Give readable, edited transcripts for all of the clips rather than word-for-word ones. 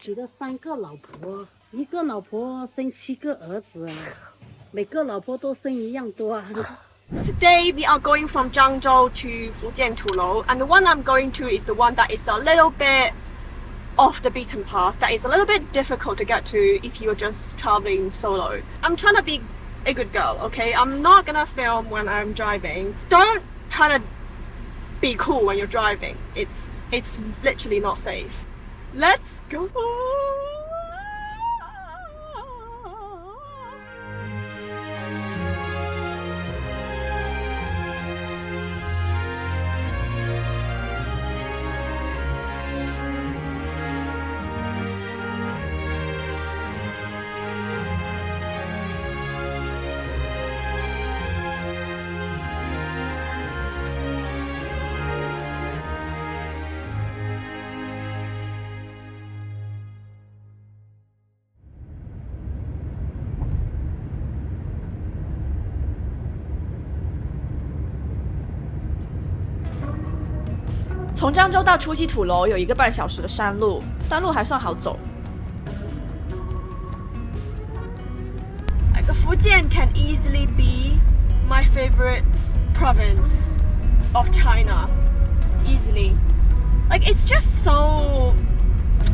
娶了3个老婆，1个老婆生7个儿子，每个老婆都生一样多啊。Today we are going from Zhangzhou to Fujian Tulou, and the one I'm going to is the one that is a little bit off the beaten path, that is a little bit difficult to get to if you're just traveling solo. I'm trying to be a good girl, okay? I'm not gonna film when I'm driving. Don't try to be cool when you're driving. It's literally not safe. Let's go! 从漳州到出西土楼有1个半小时的山路，但路还算好走。Like Fujian can easily be my favorite province of China, easily. Like it's just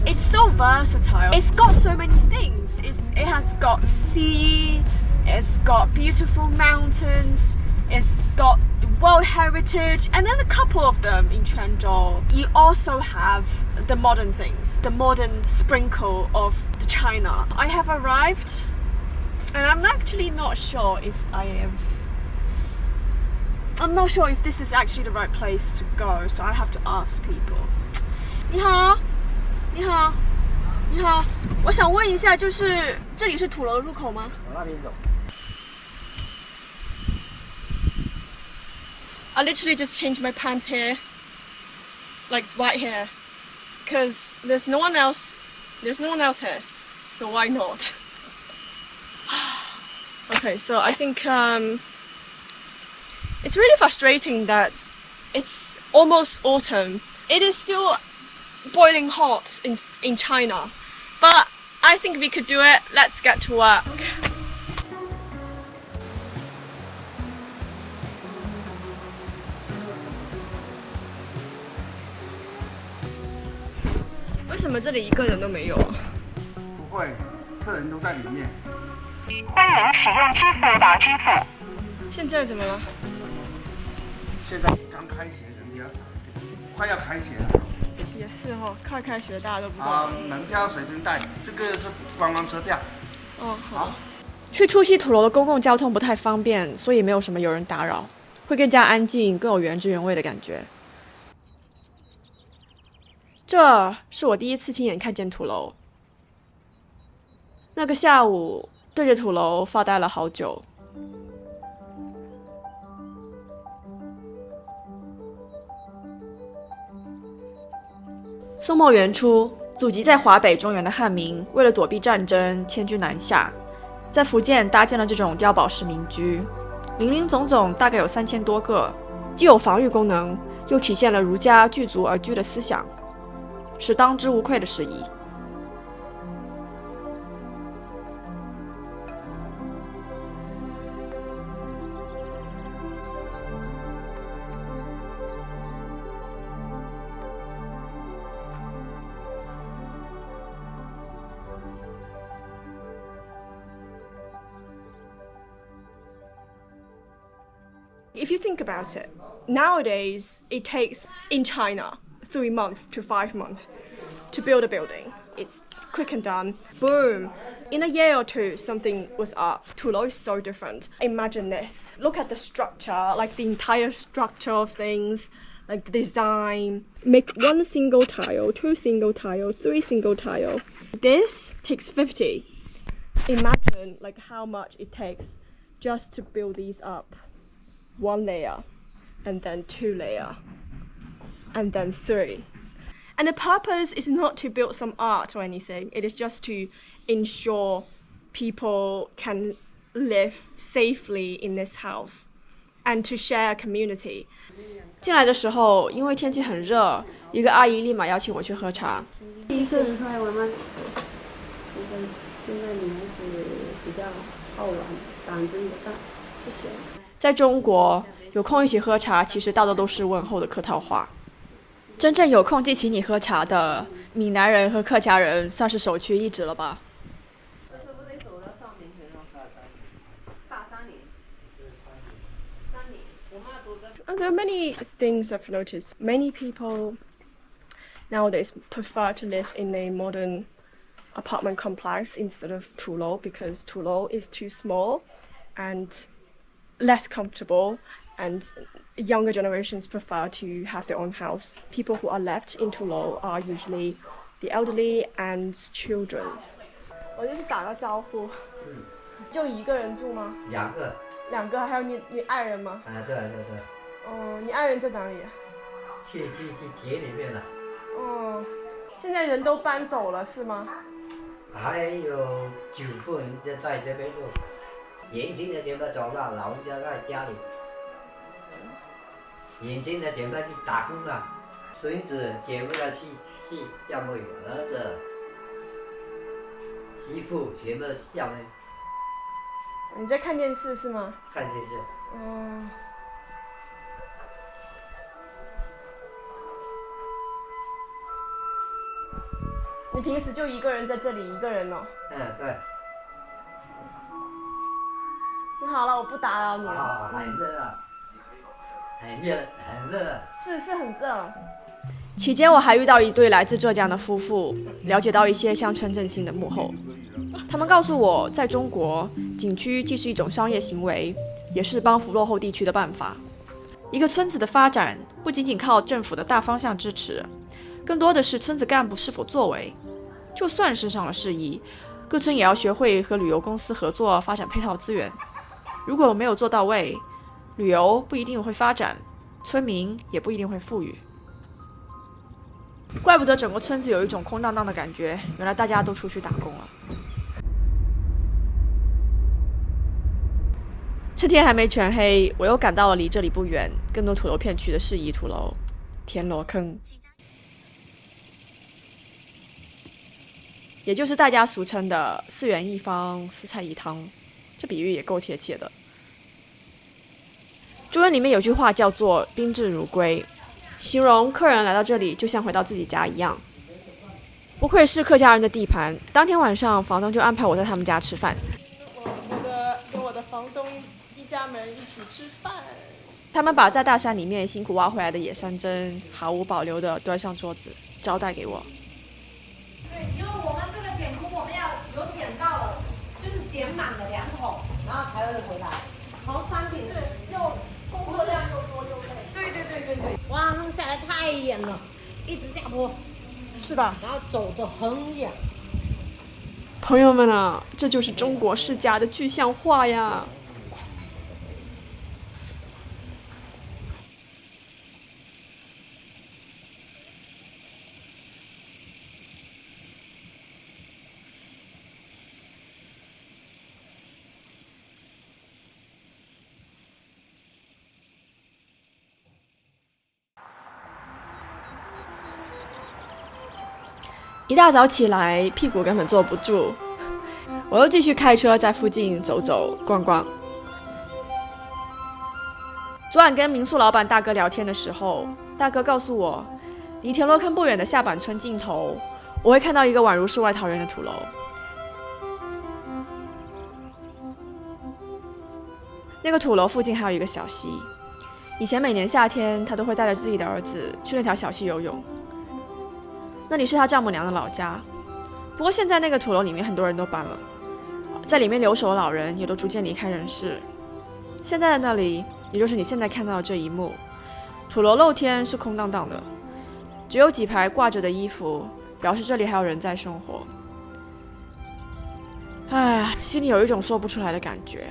it's so versatile. It's got so many things. It has got sea, it's got beautiful mountains, it's got World Heritage, and then a couple of them in Quanzhou. You also have the modern things, the modern sprinkle of the China. I have arrived, and I'm actually not sure if I'm not sure if this is actually the right place to go, so I have to ask people. 你好，你好，你好，我想问一下，就是这里是土楼入口吗？往那边走。I literally just changed my pants here, like right here, because there's no one else here, so why not? Okay, so I think it's really frustrating that it's almost autumn. It is still boiling hot in China, but I think we could do it. Let's get to work. 为什么这里1个人都没有啊？不会，客人都在里面。欢迎使用支付宝支付。现在怎么了？现在刚开学，人比较少，快要开学了。也是哦，快开学大家都不逛。啊，门票随身带，这个是观光车票。哦，好。去出西土楼的公共交通不太方便，所以没有什么有人打扰，会更加安静，更有原汁原味的感觉。这是我第一次亲眼看见土楼。那个下午，对着土楼发呆了好久。宋末元初，祖籍在华北中原的汉民，为了躲避战争，迁居南下，在福建搭建了这种碉堡式民居，林林总总大概有3000多个，既有防御功能，又体现了儒家聚族而居的思想，是当之无愧的事宜。If you think about it, nowadays it takes in China 3 months to 5 months to build a building. It's quick and done. Boom. In a year or two, something was up. Tulou is so different. Imagine this. Look at the structure, like the entire structure of things, like the design. Make 1 single tile, 2 single tile, 3 single tile. This takes 50. Imagine like how much it takes just to build these up. 1 layer, and then 2 layer, and then 3. And the purpose is not to build some art or anything. It is just to ensure people can live safely in this house and to share a community. 进来的时候，因为天气很热，一个阿姨立马邀请我去喝茶。一个人出来玩吗？现在女孩子比较好玩，胆子也大。谢谢。在中国，有空一起喝茶，其实大多都是问候的客套话。真正有空记起你喝茶的闽南人和客家人，算是首屈一指了吧。There are many things I've noticed. Many people nowadays prefer to live in a modern apartment complex instead of Tulo because Tulo is too small and less comfortable, and younger generations prefer to have their own house. People who are left in Tulo are usually the elderly and children. 我就是打个招呼。就一个人住吗？两个。两个，还有你爱人吗？对。哦，你爱人在哪里？去田里面了。哦，现在人都搬走了是吗？还有9户人在这边住，年轻的全部走了，老人家在家里。年轻的全部去打工了，孙子全部要去教育，儿子、媳妇全部下面。你在看电视是吗？看电视。你平时就一个人在这里一个人哦？对。你好了，我不打扰你了。很热啊，很热。是很热。期间我还遇到一对来自浙江的夫妇，了解到一些乡村振兴的幕后。他们告诉我，在中国，景区既是一种商业行为，也是帮扶落后地区的办法。一个村子的发展不仅仅靠政府的大方向支持，更多的是村子干部是否作为。就算是上了事宜，各村也要学会和旅游公司合作，发展配套资源。如果没有做到位，旅游不一定会发展，村民也不一定会富裕。怪不得整个村子有一种空荡荡的感觉，原来大家都出去打工了。趁天还没全黑，我又赶到了离这里不远、更多土楼片区的适宜土楼——田螺坑，也就是大家俗称的4元一方、4菜一汤。这比喻也够贴切的。中文里面有句话叫做“宾至如归”，形容客人来到这里就像回到自己家一样。不愧是客家人的地盘，当天晚上房东就安排我在他们家吃饭。跟我的房东一家人一起吃饭。他们把在大山里面辛苦挖回来的野山珍毫无保留地端上桌子，招待给我。对，因为我们这个捡菇我们要有捡到了，就是捡满了2桶，然后才会回来。从山顶是又工作量又多又累。对。哇，那个下来太远了，一直下坡，是吧？然后走着很远。朋友们啊，这就是中国式家的具象化呀！一大早起来，屁股根本坐不住，我又继续开车在附近走走逛逛。昨晚跟民宿老板大哥聊天的时候，大哥告诉我，离田螺坑不远的下板村尽头，我会看到一个宛如世外桃源的土楼。那个土楼附近还有一个小溪，以前每年夏天他都会带着自己的儿子去那条小溪游泳。那里是他丈母娘的老家，不过现在那个土楼里面很多人都搬了，在里面留守的老人也都逐渐离开人世。现在的那里，也就是你现在看到的这一幕，土楼露天是空荡荡的，只有几排挂着的衣服，表示这里还有人在生活。唉，心里有一种说不出来的感觉。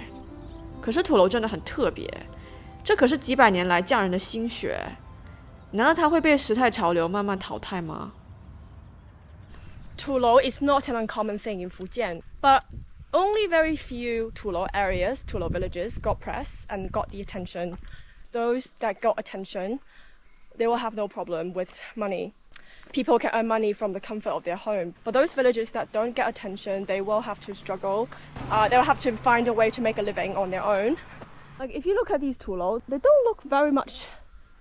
可是土楼真的很特别，这可是几百年来匠人的心血，难道它会被时代潮流慢慢淘汰吗？Tulo is not an uncommon thing in Fujian, but only very few Tulo areas, Tulo villages, got press and got the attention. Those that got attention, they will have no problem with money. people can earn money from the comfort of their home. For those villagers that don't get attention, they will have to struggle. They'll have to find a way to make a living on their own. Like if you look at these tulou, they don't look very much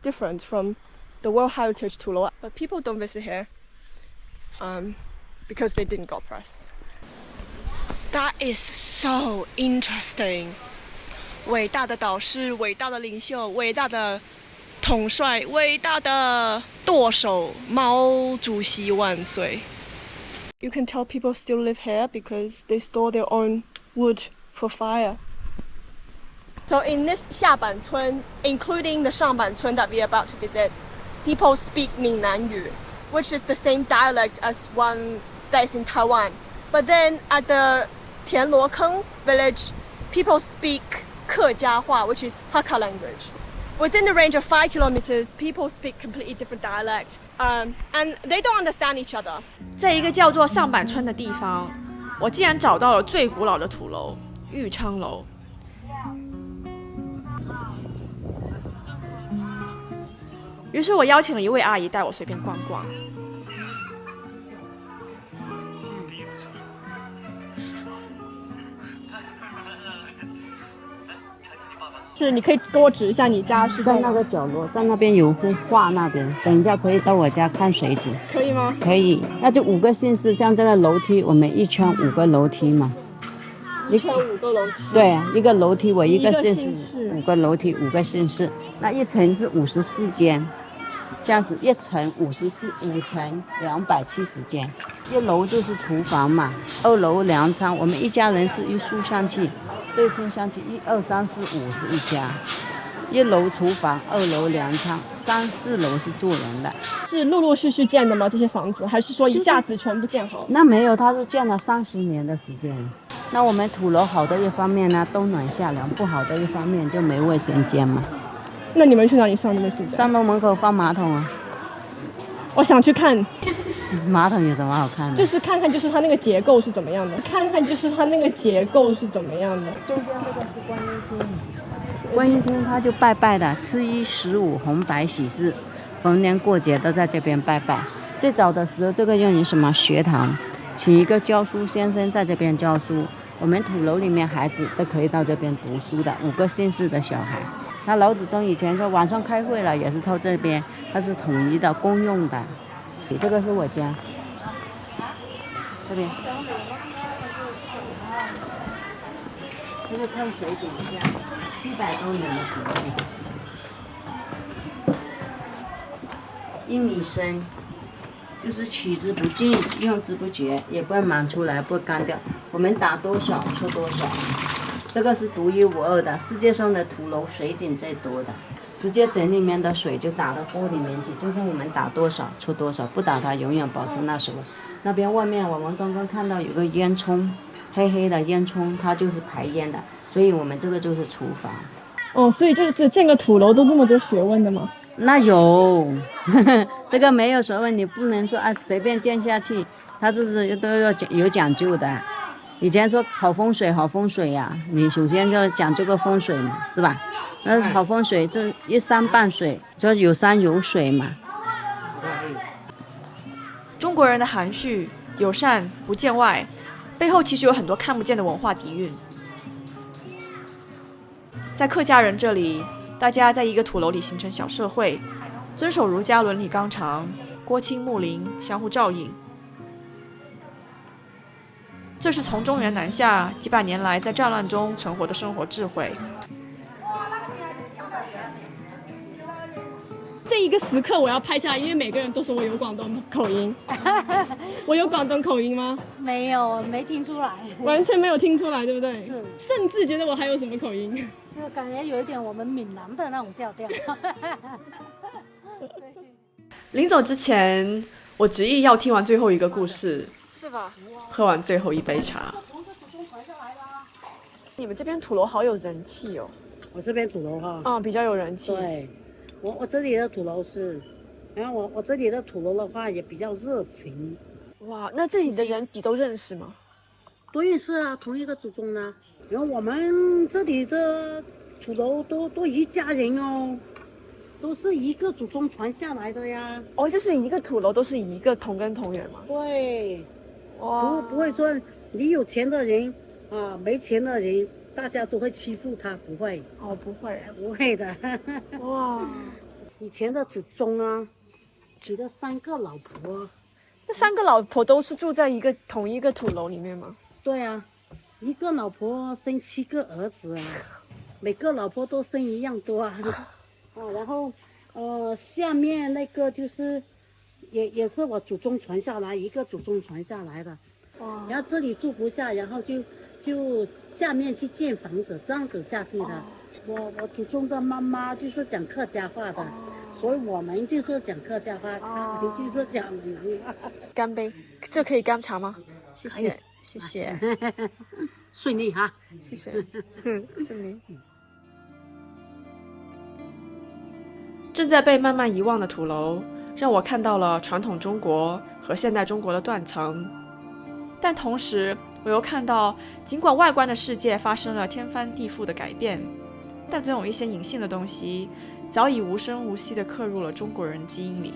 different from the World Heritage tulou, but people don't visit here because they didn't got press. That is so interesting. 伟大的导师，伟大的领袖，伟大的统帅，伟大的舵手，毛主席万岁。You can tell people still live here because they store their own wood for fire. So in this 下板村, including the 上板村 that we are about to visit, people speak 闽南语, which is the same dialect as one that is in Taiwan. But then at the 田螺坑 village, people speak 客家话, which is Hakka language. Within the range of 5 kilometers, people speak completely different dialect, and they don't understand each other. 在一个叫做上板村的地方，我竟然找到了最古老的土楼——玉昌楼。于是我邀请了一位阿姨带我随便逛逛。是，你可以给我指一下你家是在那个角落，在那边有幅画，那边等一下可以到我家看水景，可以吗？可以，那就5个姓氏，像这个楼梯，我们一圈5个楼梯嘛，一圈5个楼梯。对，一个楼梯我一个姓姓氏氏，5个楼梯5个姓氏，那一层是54间，这样子一层54，5层270间，一楼就是厨房嘛，2楼粮仓，我们一家人是一束香气。对称香气，1、2、3、4、5是一家，1楼厨房，2楼粮仓，3、4楼是住人的。是陆陆续续建的吗？这些房子，还是说一下子全部建好？那没有，它是建了30年的时间。那我们土楼好的一方面呢，冬暖夏凉；不好的一方面就没卫生间嘛。那你们去哪里上卫生间？上楼门口放马桶啊。我想去看。马桶有什么好看的？就是看看，就是它那个结构是怎么样的。看看，就是它那个结构是怎么样的。中间这个是观音厅，观音厅它就拜拜的，吃1、15红白喜事，逢年过节都在这边拜拜。最早的时候，这个用于什么学堂，请一个教书先生在这边教书。我们土楼里面孩子都可以到这边读书的，5个姓氏的小孩。那老祖宗以前说晚上开会了，也是到这边，它是统一的公用的。这个是我家，这边，这个看水景一下，700多年的古迹，1米深，就是取之不尽，用之不竭，也不会满出来，不会干掉。我们打多少出多少，这个是独一无二的，世界上的土楼水景最多的。直接整里面的水就打到锅里面去，就是我们打多少出多少，不打它永远保持那水温。那边外面我们刚刚看到有个烟囱，黑黑的烟囱，它就是排烟的，所以我们这个就是厨房。哦，所以就是建个土楼都那么多学问的吗？那有，这个没有学问，你不能说随便建下去，它这是都要有讲究的。以前说好风水好风水呀，你首先要讲究个风水嘛，是吧？那好风水就一山傍水，就有山有水嘛。中国人的含蓄、友善、不见外，背后其实有很多看不见的文化底蕴。在客家人这里，大家在一个土楼里形成小社会，遵守儒家伦理纲常，郭亲睦邻，相互照应。这是从中原南下几百年来在战乱中存活的生活智慧。这一个时刻我要拍下来，因为每个人都说我有广东口音。我有广东口音吗？没有，没听出来，完全没有听出来，对不对？是，甚至觉得我还有什么口音？就感觉有一点我们闽南的那种调调。临走之前，我执意要听完最后一个故事，是吧？喝完最后一杯茶。你们这边土楼好有人气哦。我这边土楼哈，啊，比较有人气。对，我这里的土楼是，然后我这里的土楼的话也比较热情。哇，那这里的人你都认识吗？都认识啊，同一个祖宗呢。然后我们这里的土楼都一家人哦，都是一个祖宗传下来的呀。哦，就是一个土楼都是一个同根同源吗？对，哇，不会说你有钱的人啊，没钱的人，大家都会欺负他，不会，哦，不会，不会的。哇，以前的祖宗啊，娶了3个老婆。那3个老婆都是住在同一个土楼里面吗？对啊，一个老婆生7个儿子啊，每个老婆都生一样多啊。然后下面那个就是也是我祖宗传下来，一个祖宗传下来的。哇，然后这里住不下，然后就下面去建房子，这样子下去的。我祖宗的妈妈就是讲客家话的，所以我们就是讲客家话，他们就是讲闽南话。干杯，这可以干茶吗？谢谢，谢谢，顺利哈，谢谢，顺利。正在被慢慢遗忘的土楼，让我看到了传统中国和现代中国的断层，但同时我又看到，尽管外观的世界发生了天翻地覆的改变，但总有一些隐性的东西早已无声无息地刻入了中国人的基因里。